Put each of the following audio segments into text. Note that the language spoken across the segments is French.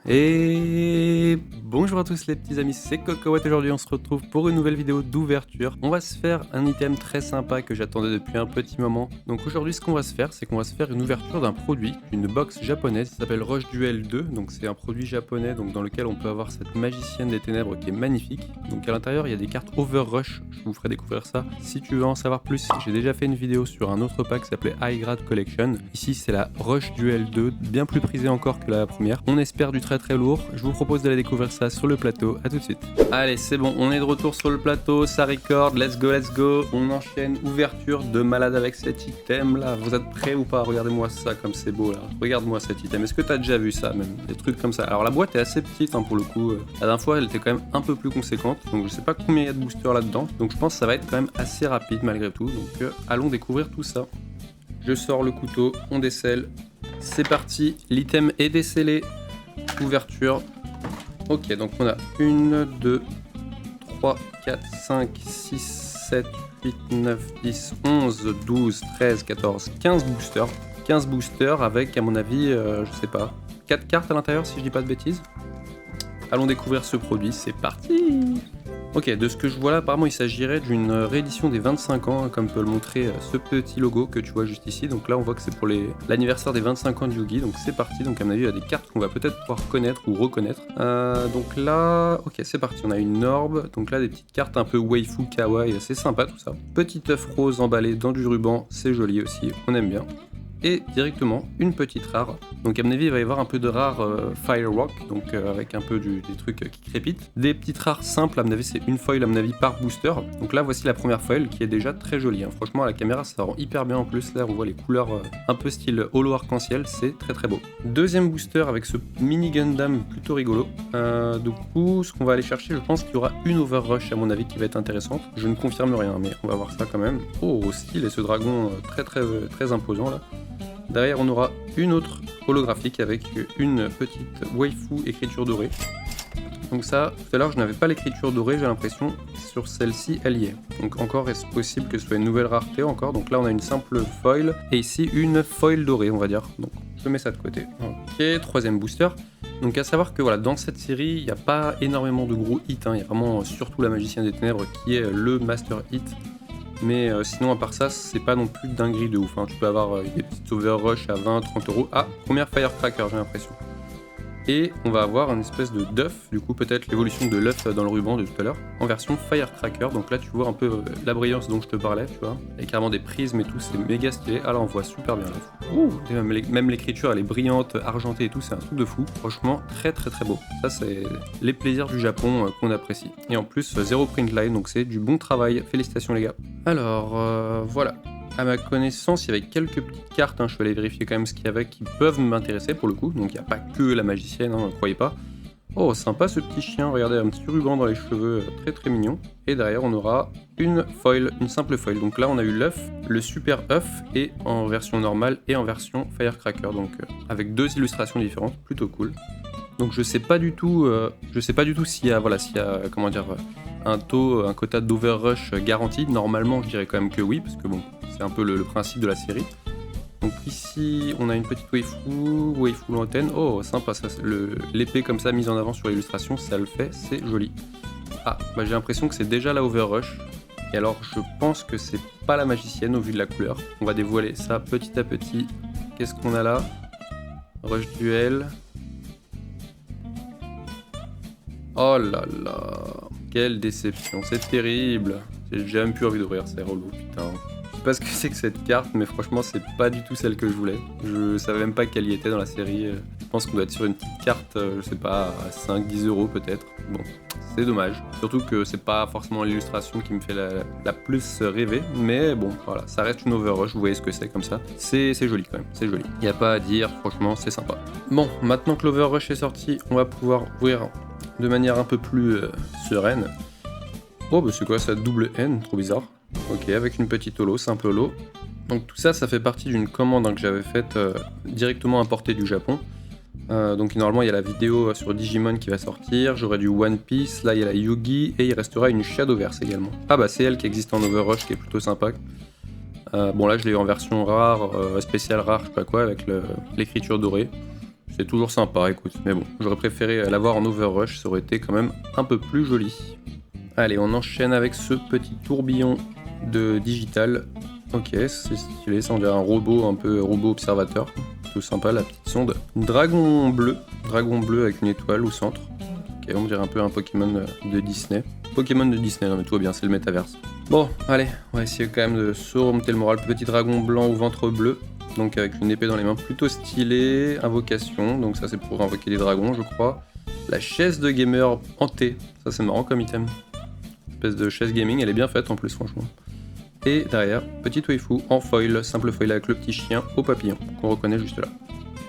Et bonjour à tous les petits amis, c'est Cocoette. Aujourd'hui on se retrouve pour une nouvelle vidéo d'ouverture. On va se faire un item très sympa que j'attendais depuis un petit moment. Donc aujourd'hui ce qu'on va se faire, c'est qu'on va se faire une ouverture d'un produit, une box japonaise qui s'appelle Rush Duel 2. Donc c'est un produit japonais donc dans lequel on peut avoir cette magicienne des ténèbres qui est magnifique. Donc à l'intérieur il y a des cartes Overrush, je vous ferai découvrir ça. Si tu veux en savoir plus, j'ai déjà fait une vidéo sur un autre pack qui s'appelait High Grade Collection. Ici c'est la Rush Duel 2, bien plus prisée encore que la première. On espère du très lourd. Je vous propose d'aller découvrir ça sur le plateau. À tout de suite. Allez, c'est bon, on est de retour sur le plateau, ça record, let's go. On enchaîne, ouverture de malade avec cet item là. Vous êtes prêts ou pas? Regardez-moi ça comme c'est beau là. Regarde-moi cet item. Est-ce que t'as déjà vu ça même? Des trucs comme ça. Alors la boîte est assez petite pour le coup. La dernière fois elle était quand même un peu plus conséquente. Donc je sais pas combien il y a de boosters là-dedans. Donc je pense que ça va être quand même assez rapide malgré tout. Donc allons découvrir tout ça. Je sors le couteau, on décèle. C'est parti, l'item est décellé. Ouverture. Ok, donc on a 1, 2, 3, 4, 5, 6, 7, 8, 9, 10, 11, 12, 13, 14, 15 boosters. 15 boosters avec, à mon avis, je sais pas, 4 cartes à l'intérieur si je dis pas de bêtises. Allons découvrir ce produit, c'est parti! Ok, de ce que je vois là, apparemment il s'agirait d'une réédition des 25 ans, comme peut le montrer ce petit logo que tu vois juste ici. Donc là on voit que c'est pour l'anniversaire des 25 ans de Yu-Gi, donc c'est parti. Donc à mon avis il y a des cartes qu'on va peut-être pouvoir connaître ou reconnaître. Donc là, ok c'est parti, on a une orbe, donc là des petites cartes un peu waifu, kawaii, c'est sympa tout ça. Petit œuf rose emballé dans du ruban, c'est joli aussi, on aime bien. Et directement une petite rare. Donc à mon avis il va y avoir un peu de rare Firework, donc avec un peu des trucs qui crépitent. Des petites rares simples, à mon avis c'est une foil à mon avis par booster. Donc là voici la première foil qui est déjà très jolie. Franchement à la caméra ça rend hyper bien en plus. Là on voit les couleurs un peu style holo arc-en-ciel, c'est très beau. Deuxième booster avec ce mini Gundam plutôt rigolo. Du coup ce qu'on va aller chercher, je pense qu'il y aura une Overrush à mon avis qui va être intéressante. Je ne confirme rien mais on va voir ça quand même. Oh style, et ce dragon très imposant là. Derrière, on aura une autre holographique avec une petite waifu écriture dorée. Donc ça, tout à l'heure, je n'avais pas l'écriture dorée, j'ai l'impression. Sur celle-ci, elle y est. Donc encore, est-ce possible que ce soit une nouvelle rareté encore? Donc là, on a une simple foil. Et ici, une foil dorée, on va dire. Donc, je mets ça de côté. Ok, troisième booster. Donc à savoir que voilà, dans cette série, il n'y a pas énormément de gros hits. Il y a vraiment surtout la Magicienne des Ténèbres qui est le master hit. Mais sinon à part ça c'est pas non plus dinguerie de ouf, Tu peux avoir des petites overrush à 20-30 euros. Ah, première Firecracker j'ai l'impression. Et on va avoir une espèce de d'œuf, du coup peut-être l'évolution de l'œuf dans le ruban de tout à l'heure, en version Firecracker. Donc là tu vois un peu la brillance dont je te parlais, tu vois, avec carrément des prismes et tout, c'est méga stylé. Ah là on voit super bien l'œuf. Ouh, même l'écriture elle est brillante, argentée et tout, c'est un truc de fou. Franchement très beau. Ça c'est les plaisirs du Japon qu'on apprécie. Et en plus zéro print line, donc c'est du bon travail. Félicitations les gars. Alors voilà. À ma connaissance, il y avait quelques petites cartes, je vais aller vérifier quand même ce qu'il y avait qui peuvent m'intéresser pour le coup, donc il n'y a pas que la magicienne, ne croyez pas. Oh, sympa ce petit chien, regardez, un petit ruban dans les cheveux, très mignon. Et derrière, on aura une foil, une simple foil. Donc là, on a eu l'œuf, le super œuf, et en version normale et en version Firecracker, donc avec deux illustrations différentes, plutôt cool. Donc je sais pas du tout s'il y a, comment dire, un quota d'overrush garanti. Normalement, je dirais quand même que oui, parce que bon, c'est un peu le principe de la série. Donc ici, on a une petite waifu lointaine. Oh, sympa, ça, l'épée comme ça mise en avant sur l'illustration, ça le fait, c'est joli. Ah, bah j'ai l'impression que c'est déjà la overrush. Et alors, je pense que c'est pas la magicienne au vu de la couleur. On va dévoiler ça petit à petit. Qu'est-ce qu'on a là? Rush Duel. Oh là là, quelle déception, c'est terrible. J'ai jamais pu envie d'ouvrir, c'est relou, putain. Je sais pas ce que c'est que cette carte, mais franchement, c'est pas du tout celle que je voulais. Je savais même pas qu'elle y était dans la série. Je pense qu'on doit être sur une petite carte, je sais pas, à 5-10 euros peut-être. Bon, c'est dommage. Surtout que c'est pas forcément l'illustration qui me fait la plus rêver, mais bon, voilà, ça reste une overrush, vous voyez ce que c'est comme ça. C'est joli quand même, c'est joli. Y a pas à dire, franchement, c'est sympa. Bon, maintenant que l'overrush est sorti, on va pouvoir ouvrir de manière un peu plus sereine. Oh bah c'est quoi ça, double N, trop bizarre. Ok, avec une petite holo, simple holo. Donc tout ça, ça fait partie d'une commande que j'avais faite directement importée du Japon. Donc normalement il y a la vidéo sur Digimon qui va sortir, j'aurai du One Piece, là il y a la Yugi, et il restera une Shadowverse également. Ah bah c'est elle qui existe en Overrush, qui est plutôt sympa. Bon là je l'ai eu en version rare, spéciale rare, je sais pas quoi, avec l'écriture dorée. C'est toujours sympa, écoute. Mais bon, j'aurais préféré l'avoir en overrush, ça aurait été quand même un peu plus joli. Allez, on enchaîne avec ce petit tourbillon de digital. Ok, c'est stylé, ça on dirait un robot, un peu robot observateur. Tout sympa, la petite sonde. Dragon bleu avec une étoile au centre. Ok, on dirait un peu un Pokémon de Disney. Pokémon de Disney, non mais tout va bien, c'est le métaverse. Bon, allez, on va essayer quand même de se remonter le moral. Petit dragon blanc au ventre bleu. Donc avec une épée dans les mains plutôt stylée, invocation, donc ça c'est pour invoquer des dragons je crois. La chaise de gamer hantée, ça c'est marrant comme item. Espèce de chaise gaming, elle est bien faite en plus franchement. Et derrière, petit waifu en foil, simple foil avec le petit chien au papillon, qu'on reconnaît juste là.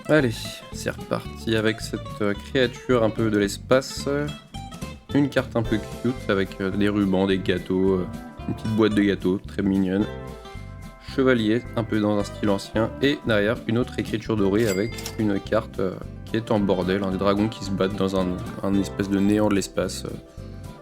Allez, c'est reparti avec cette créature un peu de l'espace. Une carte un peu cute avec des rubans, des gâteaux, une petite boîte de gâteaux très mignonne. Chevalier, un peu dans un style ancien, et derrière une autre écriture dorée avec une carte qui est en bordel, des dragons qui se battent dans un espèce de néant de l'espace.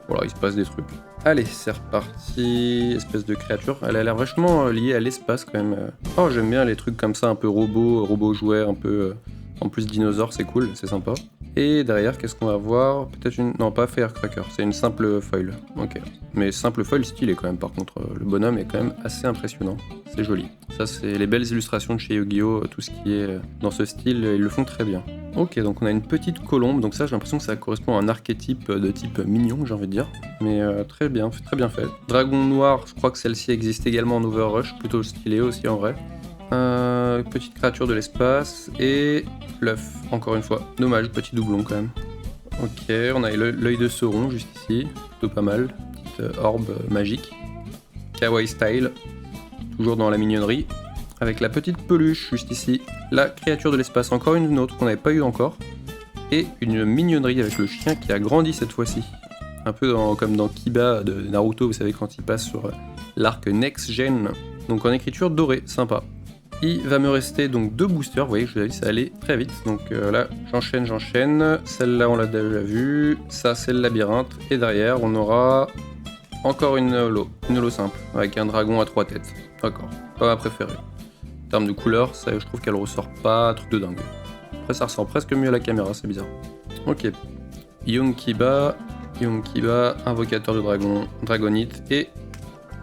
Voilà, il se passe des trucs. Allez, c'est reparti, espèce de créature, elle a l'air vachement liée à l'espace quand même. Oh, j'aime bien les trucs comme ça, un peu robot jouet, un peu... En plus dinosaure, c'est cool, c'est sympa. Et derrière, qu'est-ce qu'on va voir? Peut-être une... Non, pas Firecracker, c'est une simple foil. Ok. Mais simple foil stylé quand même, par contre. Le bonhomme est quand même assez impressionnant. C'est joli. Ça, c'est les belles illustrations de chez Yu-Gi-Oh! Tout ce qui est dans ce style, ils le font très bien. Ok, donc on a une petite colombe. Donc ça, j'ai l'impression que ça correspond à un archétype de type mignon, j'ai envie de dire. Mais très bien fait. Dragon noir, je crois que celle-ci existe également en Overrush. Plutôt stylé aussi, en vrai. Petite créature de l'espace et l'œuf, encore une fois. Dommage, petit doublon quand même. Ok, on a l'œil de Sauron juste ici, plutôt pas mal. Petite orbe magique. Kawaii style, toujours dans la mignonnerie. Avec la petite peluche juste ici. La créature de l'espace, encore une autre qu'on n'avait pas eu encore. Et une mignonnerie avec le chien qui a grandi cette fois-ci. Un peu comme dans Kiba de Naruto, vous savez, quand il passe sur l'arc Next Gen. Donc en écriture dorée, sympa. Il va me rester donc 2 boosters, vous voyez, je vous avais dit ça allait très vite, donc là j'enchaîne, celle-là on l'a déjà vue, ça c'est le labyrinthe, et derrière on aura encore une holo simple, avec un dragon à 3 têtes, d'accord, pas ma préférée. En termes de couleur, ça, je trouve qu'elle ressort pas truc de dingue. Après ça ressort presque mieux à la caméra, c'est bizarre. Ok, Yunkiba, invocateur de dragon, Dragonite, et...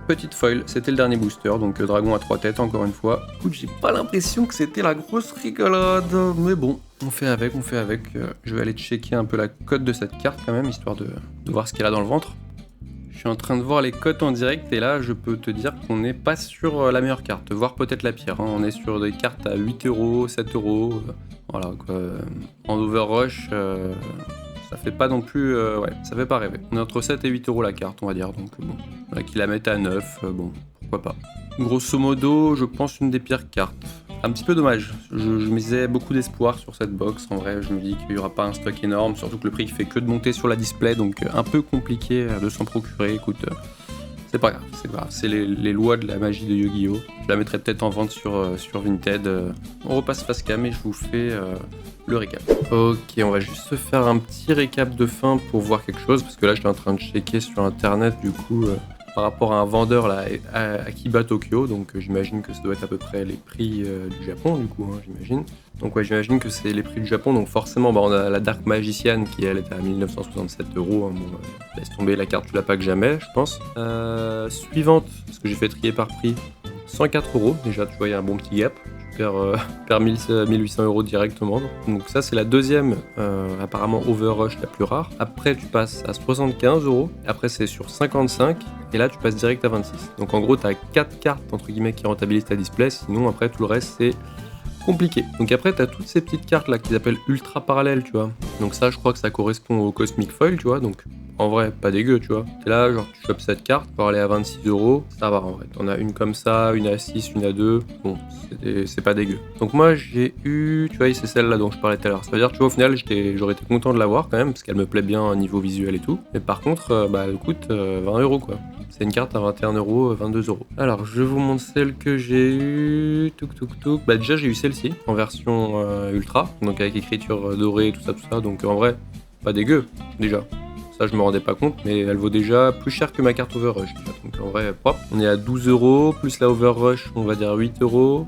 petite foil, c'était le dernier booster, donc dragon à 3 têtes encore une fois. Écoute, j'ai pas l'impression que c'était la grosse rigolade, mais bon, on fait avec. Je vais aller checker un peu la cote de cette carte quand même, histoire de voir ce qu'elle a dans le ventre. Je suis en train de voir les cotes en direct et là, je peux te dire qu'on n'est pas sur la meilleure carte, voire peut-être la pire. On est sur des cartes à 8 euros, 7 euros, voilà quoi. En Overrush... ça fait pas non plus... ouais, ça fait pas rêver. On est entre 7 et 8 euros la carte, on va dire, donc bon. Voilà, qu'ils la mettent à 9, bon, pourquoi pas. Grosso modo, je pense une des pires cartes. Un petit peu dommage. Je misais beaucoup d'espoir sur cette box, en vrai, je me dis qu'il y aura pas un stock énorme, surtout que le prix il fait que de monter sur la display, donc un peu compliqué de s'en procurer, écoute... c'est pas grave, c'est les lois de la magie de Yu-Gi-Oh! Je la mettrai peut-être en vente sur Vinted. On repasse face cam et je vous fais le récap. Ok, on va juste se faire un petit récap de fin pour voir quelque chose, parce que là j'étais en train de checker sur internet du coup par rapport à un vendeur là, à Akiba Tokyo, donc j'imagine que ça doit être à peu près les prix du Japon du coup, hein, j'imagine. Donc ouais, j'imagine que c'est les prix du Japon, donc forcément bah, on a la Dark Magician qui elle est à 1967 €, hein, bon, laisse tomber la carte, tu la packs jamais je pense. Suivante, parce que j'ai fait trier par prix, 104 €, déjà tu vois il y a un bon petit gap. Perds 1800 € directement. Donc ça c'est la deuxième apparemment Overrush la plus rare. Après tu passes à 75 €, après c'est sur 55 et là tu passes direct à 26. Donc en gros tu as 4 cartes entre guillemets qui rentabilisent ta display, sinon après tout le reste c'est compliqué. Donc après tu as toutes ces petites cartes là qu'ils appellent ultra parallèles, tu vois. Donc ça je crois que ça correspond au Cosmic Foil, tu vois. Donc en vrai, pas dégueu, tu vois. T'es là, genre, tu chopes cette carte pour aller à 26 €, ça va en vrai. T'en as une comme ça, une à 6, une à 2, bon, c'est pas dégueu. Donc moi, j'ai eu, tu vois, c'est celle-là dont je parlais tout à l'heure. C'est-à-dire, tu vois, au final, j'aurais été content de l'avoir quand même, parce qu'elle me plaît bien au niveau visuel et tout. Mais par contre, bah, elle coûte 20 € quoi. C'est une carte à 21 €, 22 €. Alors, je vous montre celle que j'ai eue. Bah, déjà, j'ai eu celle-ci, en version ultra, donc avec écriture dorée, tout ça. Donc en vrai, pas dégueu, déjà. Ça, je me rendais pas compte, mais elle vaut déjà plus cher que ma carte Overrush. Donc en vrai, propre. On est à 12 €, plus la Overrush, on va dire 8 €.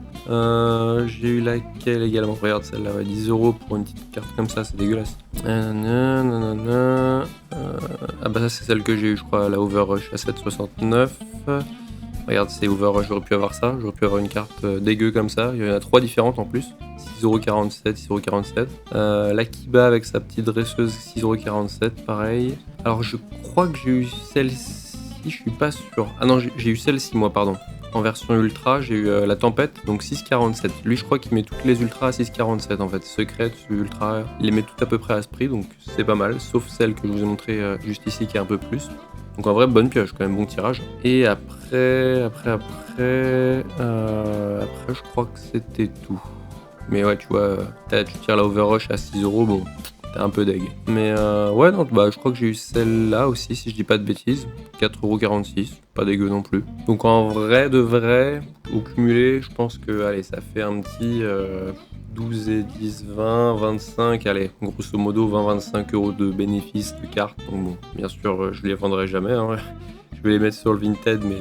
J'ai eu laquelle également? Regarde celle-là, ouais, 10 € pour une petite carte comme ça, c'est dégueulasse. Ah bah ça c'est celle que j'ai eu, je crois, la Overrush à 7,69. Regarde, c'est Overrush, j'aurais pu avoir ça, j'aurais pu avoir une carte dégueu comme ça. Il y en a 3 différentes en plus. 6,47 €, 6,47 €. L'Akiba avec sa petite dresseuse, 6,47 €, pareil. Alors je crois que j'ai eu celle-ci, je suis pas sûr. Ah non, j'ai eu celle-ci moi, pardon. En version ultra, j'ai eu la tempête, donc 6,47. Lui, je crois qu'il met toutes les ultras à 6,47 en fait. Secrète, ultra, il les met tout à peu près à ce prix, donc c'est pas mal. Sauf celle que je vous ai montré juste ici qui est un peu plus. Donc en vrai, bonne pioche, quand même, bon tirage. Et après, je crois que c'était tout. Mais ouais, tu vois, tu tires la Overrush à 6 €, bon, t'es un peu deg. Mais ouais, non, bah je crois que j'ai eu celle-là aussi, si je dis pas de bêtises. 4,46 €, pas dégueu non plus. Donc en vrai de vrai, au cumulé, je pense que, allez, ça fait un petit 12 et 10, 20, 25, allez, grosso modo 20-25 € de bénéfices de cartes. Donc bon, bien sûr, je les vendrai jamais, hein. Je vais les mettre sur le Vinted, mais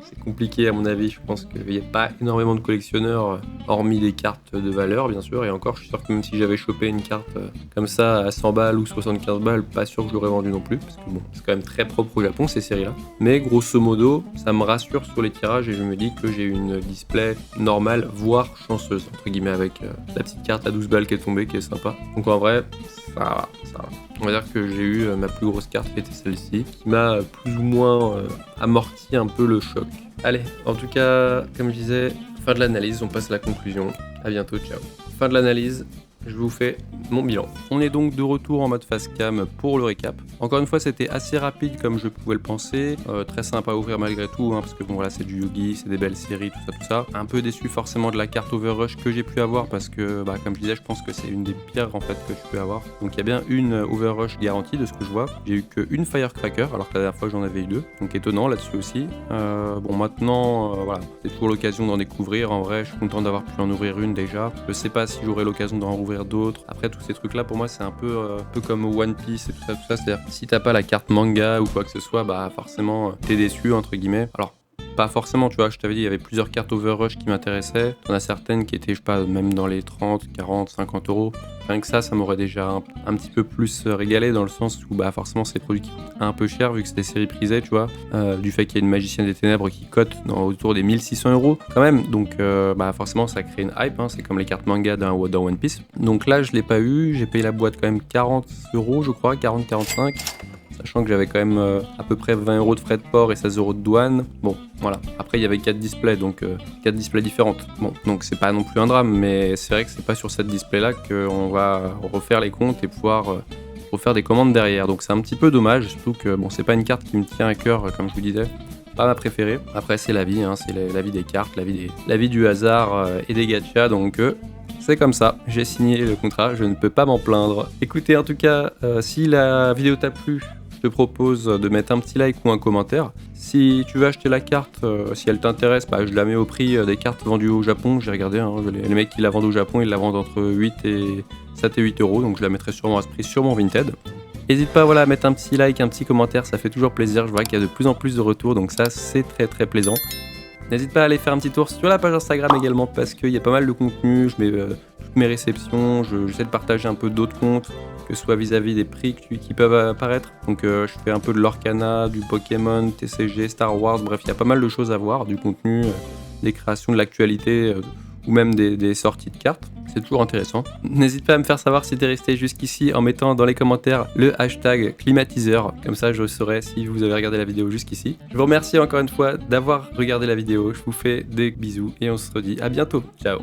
c'est compliqué à mon avis. Je pense qu'il n'y a pas énormément de collectionneurs, hormis des cartes de valeur, bien sûr. Et encore, je suis sûr que même si j'avais chopé une carte comme ça à 100 balles ou 75 balles, pas sûr que je l'aurais vendu non plus. Parce que bon, c'est quand même très propre au Japon, ces séries-là. Mais grosso modo, ça me rassure sur les tirages et je me dis que j'ai une display normale, voire chanceuse, entre guillemets, avec la petite carte à 12 balles qui est tombée, qui est sympa. Donc en vrai, ça va. On va dire que j'ai eu ma plus grosse carte qui était celle-ci, qui m'a plus ou moins amorti un peu le choc. Allez, en tout cas, comme je disais, fin de l'analyse, on passe à la conclusion. À bientôt, ciao. Fin de l'analyse, je vous fais mon bilan. On est donc de retour en mode face cam pour le récap. Encore une fois, c'était assez rapide comme je pouvais le penser. Très simple à ouvrir malgré tout, hein, parce que bon voilà, c'est du Yu-Gi, c'est des belles séries, tout ça. Un peu déçu forcément de la carte Overrush que j'ai pu avoir, parce que bah, comme je disais, je pense que c'est une des pires en fait que je peux avoir. Donc il y a bien une Overrush garantie de ce que je vois. J'ai eu qu'une Firecracker, alors que la dernière fois j'en avais eu 2. Donc étonnant là-dessus aussi. Bon maintenant, voilà, c'est toujours l'occasion d'en découvrir. En vrai, je suis content d'avoir pu en ouvrir une déjà. Je sais pas si j'aurai l'occasion d'en rouvrir d'autres. Après, tous ces trucs là pour moi c'est un peu comme One Piece et tout ça, c'est-à-dire si t'as pas la carte manga ou quoi que ce soit, bah forcément t'es déçu entre guillemets. Alors pas forcément, tu vois, je t'avais dit il y avait plusieurs cartes Overrush qui m'intéressaient. T'en as certaines qui étaient, je sais pas, même dans les 30, 40, 50 €. Rien que ça m'aurait déjà un petit peu plus régalé, dans le sens où bah forcément c'est des produits qui coûtent un peu cher vu que c'est des séries prisées, tu vois, du fait qu'il y a une magicienne des ténèbres qui cote autour des 1600 € quand même, donc bah forcément ça crée une hype, hein. C'est comme les cartes manga dans One Piece. Donc là je l'ai pas eu, j'ai payé la boîte quand même 40 € je crois, 40-45, sachant que j'avais quand même à peu près 20 € de frais de port et 16 € de douane. Bon, voilà. Après, il y avait 4 displays, donc 4 displays différentes. Bon, donc c'est pas non plus un drame, mais c'est vrai que c'est pas sur cette display-là qu'on va refaire les comptes et pouvoir refaire des commandes derrière. Donc c'est un petit peu dommage, surtout que bon, c'est pas une carte qui me tient à cœur, comme je vous disais. Pas ma préférée. Après, c'est la vie, hein, c'est la vie des cartes, la vie du hasard et des gachas, donc c'est comme ça, j'ai signé le contrat, je ne peux pas m'en plaindre. Écoutez, en tout cas, si la vidéo t'a plu, je te propose de mettre un petit like ou un commentaire. Si tu veux acheter la carte, si elle t'intéresse, bah, je la mets au prix des cartes vendues au Japon. J'ai regardé, hein, les mecs qui la vendent au Japon, ils la vendent entre 7 et 8 €, donc je la mettrai sûrement à ce prix sur mon Vinted. N'hésite pas voilà, à mettre un petit like, un petit commentaire, ça fait toujours plaisir. Je vois qu'il y a de plus en plus de retours, donc ça c'est très très plaisant. N'hésite pas à aller faire un petit tour sur la page Instagram également, parce qu'il y a pas mal de contenu. Je mets toutes mes réceptions, j'essaie de partager un peu d'autres comptes, que ce soit vis-à-vis des prix qui peuvent apparaître. Donc je fais un peu de l'Orcana, du Pokémon, TCG, Star Wars, bref, il y a pas mal de choses à voir, du contenu, des créations, de l'actualité, ou même des sorties de cartes. C'est toujours intéressant. N'hésite pas à me faire savoir si t'es resté jusqu'ici en mettant dans les commentaires le hashtag climatiseur. Comme ça, je saurai si vous avez regardé la vidéo jusqu'ici. Je vous remercie encore une fois d'avoir regardé la vidéo. Je vous fais des bisous et on se redit à bientôt. Ciao.